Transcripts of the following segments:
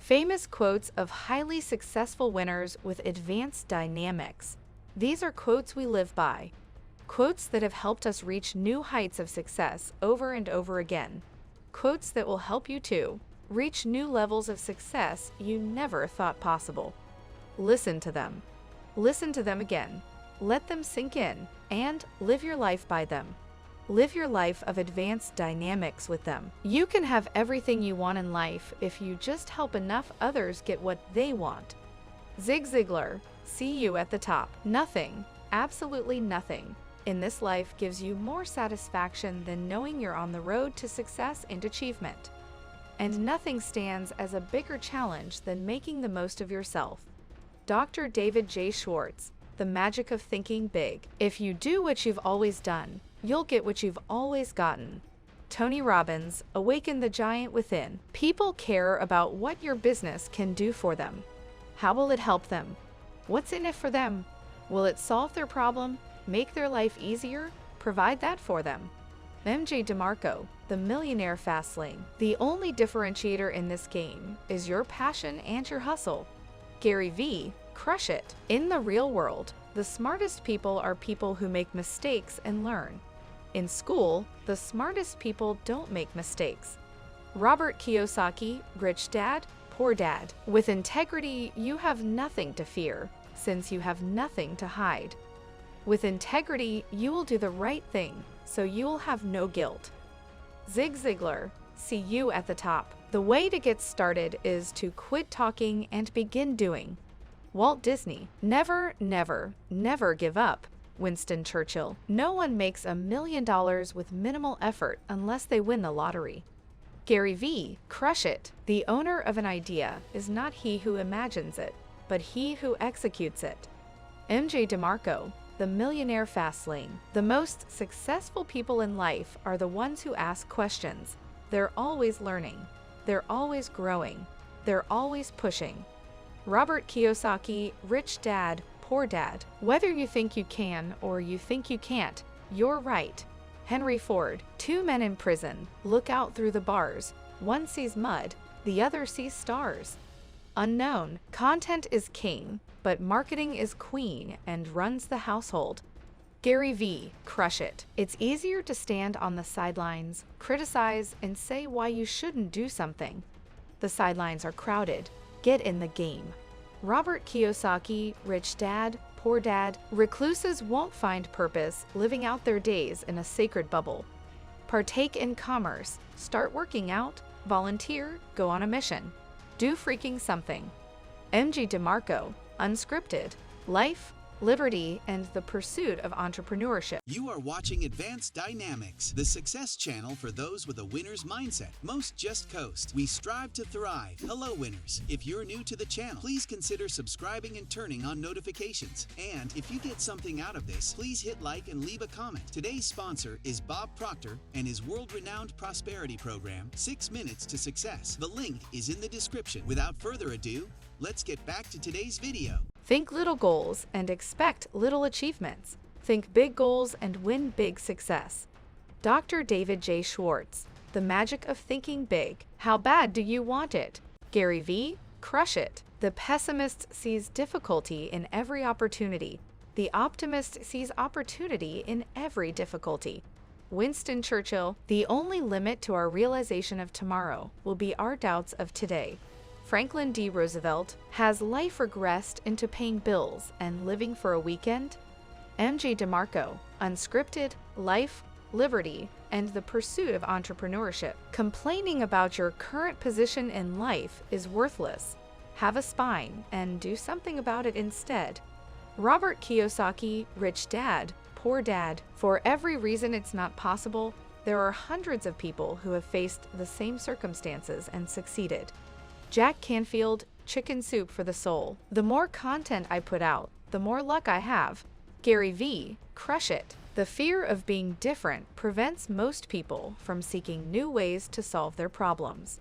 Famous quotes of highly successful winners with Advance Dynamix. These are quotes we live by. Quotes that have helped us reach new heights of success over and over again. Quotes that will help you too reach new levels of success you never thought possible. Listen to them. Listen to them again. Let them sink in and live your life by them. Live your life of Advanced Dynamix with them. You can have everything you want in life if you just help enough others get what they want. Zig Ziglar, see you at the top. Nothing, absolutely nothing, in this life gives you more satisfaction than knowing you're on the road to success and achievement. And nothing stands as a bigger challenge than making the most of yourself. Dr. David J. Schwartz, The Magic of Thinking Big. If you do what you've always done, you'll get what you've always gotten. Tony Robbins, Awaken the Giant Within. People care about what your business can do for them. How will it help them? What's in it for them? Will it solve their problem, make their life easier, provide that for them? DeMarco, The Millionaire Fastlane. The only differentiator in this game is your passion and your hustle. Gary V, Crush It. In the real world, the smartest people are people who make mistakes and learn. In school, the smartest people don't make mistakes. Robert Kiyosaki, Rich Dad, Poor Dad. With integrity, you have nothing to fear, since you have nothing to hide. With integrity, you will do the right thing, so you will have no guilt. Zig Ziglar, see you at the top. The way to get started is to quit talking and begin doing. Walt Disney, never, never, never give up. Winston Churchill, no one makes $1 million with minimal effort unless they win the lottery. Gary V, Crush It. The owner of an idea is not he who imagines it, but he who executes it. DeMarco, The Millionaire Fastlane. The most successful people in life are the ones who ask questions. They're always learning. They're always growing. They're always pushing. Robert Kiyosaki, Rich Dad, Poor Dad. Whether you think you can or you think you can't, you're right. Henry Ford, two men in prison, look out through the bars. One sees mud, the other sees stars. Unknown, content is king, but marketing is queen and runs the household. Gary V, Crush It. It's easier to stand on the sidelines, criticize, and say why you shouldn't do something. The sidelines are crowded. Get in the game. Robert Kiyosaki, Rich Dad, Poor Dad. Recluses won't find purpose living out their days in a sacred bubble. Partake in commerce. Start working out. Volunteer. Go on a mission. Do freaking something. DeMarco, Unscripted. Life, liberty, and the pursuit of entrepreneurship. You are watching Advance Dynamix, the success channel for those with a winner's mindset. Most just coast. We strive to thrive. Hello, winners. If you're new to the channel, please consider subscribing and turning on notifications. And if you get something out of this, please hit like and leave a comment. Today's sponsor is Bob Proctor and his world-renowned prosperity program, 6 Minutes to Success. The link is in the description. Without further ado, let's get back to today's video. Think little goals and expect little achievements. Think big goals and win big success. Dr. David J. Schwartz, The Magic of Thinking Big. How bad do you want it? Gary V, Crush It. The pessimist sees difficulty in every opportunity. The optimist sees opportunity in every difficulty. Winston Churchill, the only limit to our realization of tomorrow will be our doubts of today. Franklin D. Roosevelt, has life regressed into paying bills and living for a weekend? DeMarco, Unscripted, Life, Liberty, and the Pursuit of Entrepreneurship. Complaining about your current position in life is worthless. Have a spine and do something about it instead. Robert Kiyosaki, Rich Dad, Poor Dad. For every reason it's not possible, there are hundreds of people who have faced the same circumstances and succeeded. Jack Canfield, Chicken Soup for the Soul. The more content I put out, the more luck I have. Gary V, Crush It. The fear of being different prevents most people from seeking new ways to solve their problems.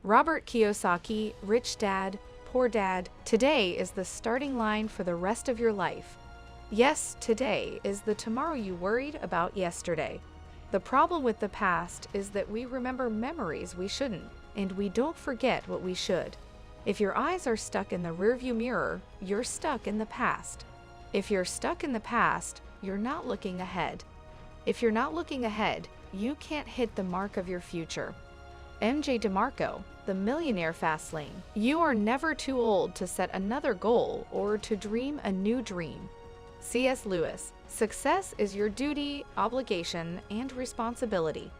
Robert Kiyosaki, Rich Dad, Poor Dad. Today is the starting line for the rest of your life. Yes, today is the tomorrow you worried about yesterday. The problem with the past is that we remember memories we shouldn't, and we don't forget what we should. If your eyes are stuck in the rearview mirror, you're stuck in the past. If you're stuck in the past, you're not looking ahead. If you're not looking ahead, you can't hit the mark of your future. DeMarco, the Millionaire Fast Lane. You are never too old to set another goal or to dream a new dream. C.S. Lewis. Success is your duty, obligation, and responsibility.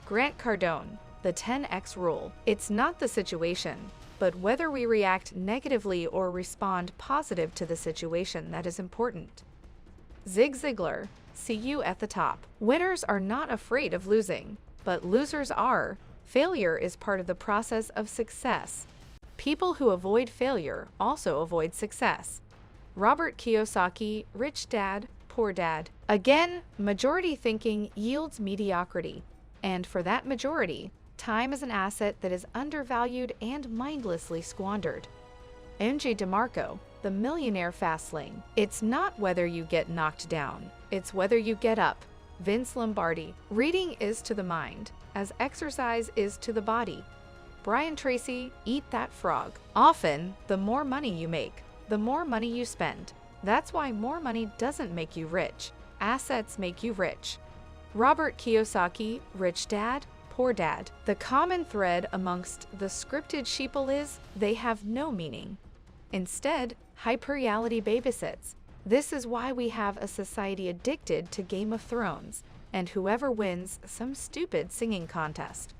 Cardone. The 10x Rule. It's not the situation, but whether we react negatively or respond positive to the situation that is important. Zig Ziglar. See you at the top. Winners are not afraid of losing, but losers are. Failure is part of the process of success. People who avoid failure also avoid success. Robert Kiyosaki, Rich Dad, Poor Dad. Again, majority thinking yields mediocrity. And for that majority, time is an asset that is undervalued and mindlessly squandered. DeMarco, the Millionaire Fast Lane. It's not whether you get knocked down, it's whether you get up. Vince Lombardi. Reading is to the mind, as exercise is to the body. Tracy. Eat that frog. Often, the more money you make, the more money you spend. That's why more money doesn't make you rich. Assets make you rich. Robert Kiyosaki, Rich Dad, Poor Dad. The common thread amongst the scripted sheeple is they have no meaning. Instead, hyper-reality babysits. This is why we have a society addicted to Game of Thrones, and whoever wins some stupid singing contest.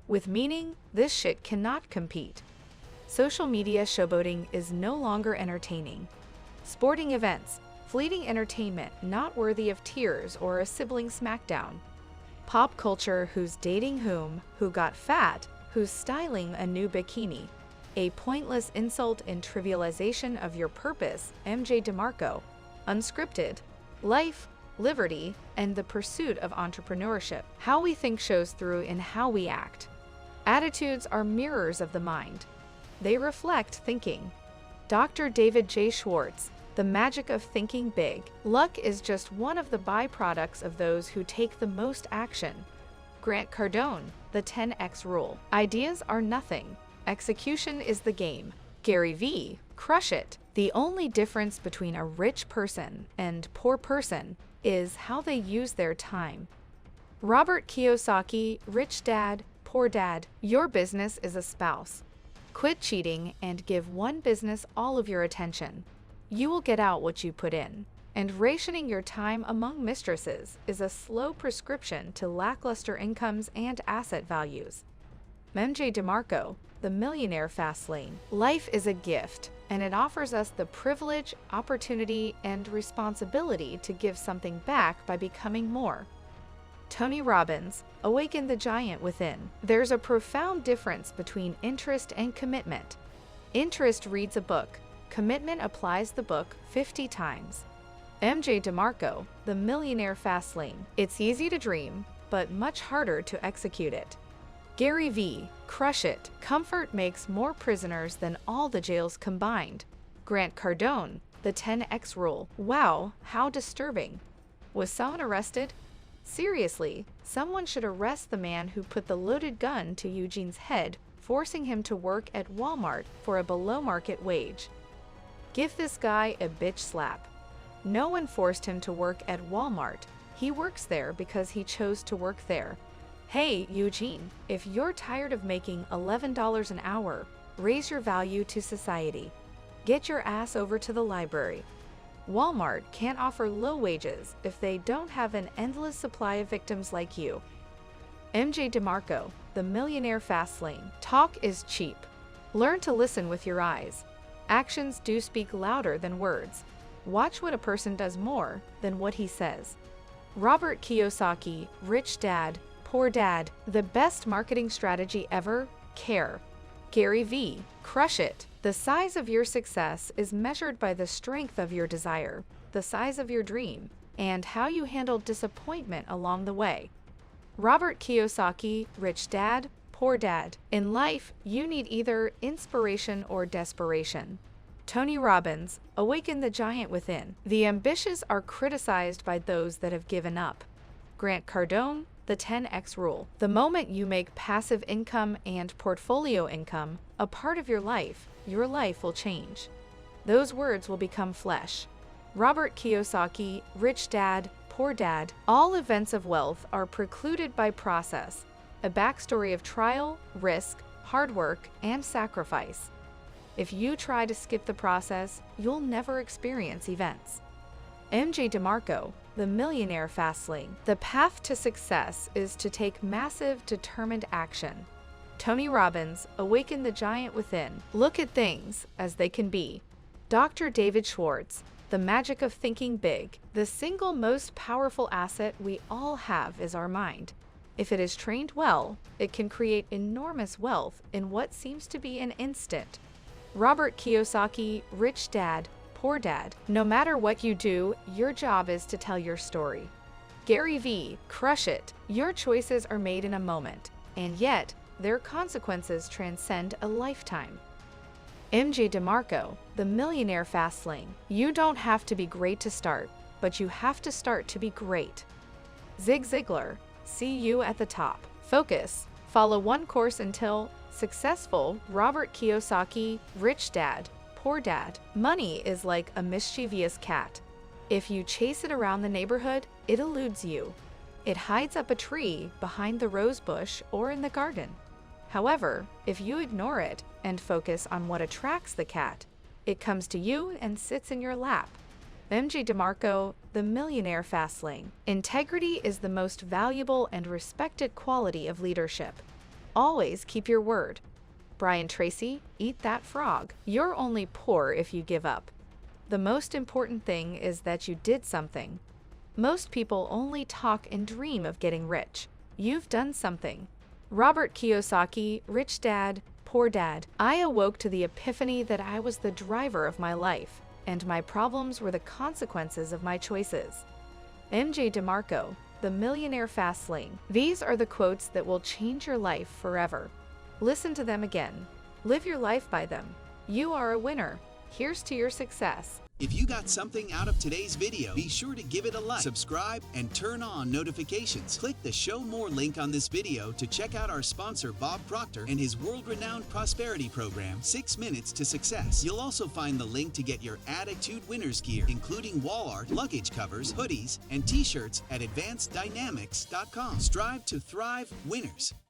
With meaning, this shit cannot compete. Social media showboating is no longer entertaining. Sporting events, fleeting entertainment not worthy of tears or a sibling smackdown. Pop culture, who's dating whom, who got fat, who's styling a new bikini. A pointless insult and trivialization of your purpose, DeMarco. Unscripted. Life, liberty, and the pursuit of entrepreneurship. How we think shows through in how we act. Attitudes are mirrors of the mind. They reflect thinking. Dr. David J. Schwartz. The magic of thinking big. Luck is just one of the byproducts of those who take the most action. Cardone. The 10x Rule. Ideas are nothing. Execution is the game. Gary V. Crush it. The only difference between a rich person and poor person is how they use their time. Robert Kiyosaki, Rich Dad, Poor Dad. Your business is a spouse. Quit cheating and give one business all of your attention. You will get out what you put in. And rationing your time among mistresses is a slow prescription to lackluster incomes and asset values. DeMarco, the Millionaire Fast Lane. Life is a gift, and it offers us the privilege, opportunity, and responsibility to give something back by becoming more. Tony Robbins, Awaken the Giant Within. There's a profound difference between interest and commitment. Interest reads a book. Commitment applies the book 50 times. DeMarco, the Millionaire Fast Lane. It's easy to dream, but much harder to execute it. Gary V. Crush it. Comfort makes more prisoners than all the jails combined. Cardone. The 10x Rule. Wow, how disturbing. Was someone arrested? Seriously, someone should arrest the man who put the loaded gun to Eugene's head, forcing him to work at Walmart for a below-market wage. Give this guy a bitch slap. No one forced him to work at Walmart. He works there because he chose to work there. Hey, Eugene, if you're tired of making $11 an hour, raise your value to society. Get your ass over to the library. Walmart can't offer low wages if they don't have an endless supply of victims like you. DeMarco, the Millionaire Fast Lane. Talk is cheap. Learn to listen with your eyes. Actions do speak louder than words. Watch what a person does more than what he says. Robert Kiyosaki, Rich Dad, Poor Dad. The best marketing strategy ever? Care. Gary V. Crush it. The size of your success is measured by the strength of your desire, the size of your dream, and how you handle disappointment along the way. Robert Kiyosaki, Rich Dad, Poor Dad. In life, you need either inspiration or desperation. Tony Robbins, Awaken the Giant Within. The ambitious are criticized by those that have given up. Cardone, the 10x rule. The moment you make passive income and portfolio income a part of your life will change. Those words will become flesh. Robert Kiyosaki, Rich Dad, Poor Dad. All events of wealth are precluded by process, a backstory of trial, risk, hard work, and sacrifice. If you try to skip the process, you'll never experience events. MJ DeMarco, the Millionaire Fastlane. The path to success is to take massive, determined action. Tony Robbins, Awaken the Giant Within. Look at things as they can be. Dr. David Schwartz, The Magic of Thinking Big. The single most powerful asset we all have is our mind. If it is trained well, it can create enormous wealth in what seems to be an instant. Robert Kiyosaki, Rich Dad, Poor Dad. No matter what you do, your job is to tell your story. Gary V, Crush It. Your choices are made in a moment, and yet their consequences transcend a lifetime. MJ DeMarco, The Millionaire Fastlane. You don't have to be great to start, but you have to start to be great. Zig Ziglar, See You at the Top. Focus. Follow one course until successful. Robert Kiyosaki, Rich Dad, Poor Dad. Money is like a mischievous cat. If you chase it around the neighborhood, it eludes you. It hides up a tree, behind the rose bush, or in the garden. However, if you ignore it and focus on what attracts the cat, it comes to you and sits in your lap. MJ DeMarco, The Millionaire Fastlane. Integrity is the most valuable and respected quality of leadership. Always keep your word. Tracy, Eat That Frog. You're only poor if you give up. The most important thing is that you did something. Most people only talk and dream of getting rich. You've done something. Robert Kiyosaki, Rich Dad, Poor Dad. I awoke to the epiphany that I was the driver of my life, and my problems were the consequences of my choices. MJ DeMarco, The Millionaire Fastlane. These are the quotes that will change your life forever. Listen to them again. Live your life by them. You are a winner. Here's to your success. If you got something out of today's video, be sure to give it a like, subscribe, and turn on notifications. Click the Show More link on this video to check out our sponsor Bob Proctor and his world-renowned prosperity program, 6 Minutes to Success. You'll also find the link to get your Attitude Winners gear, including wall art, luggage covers, hoodies, and t-shirts at AdvanceDynamix.com. Strive to thrive, winners.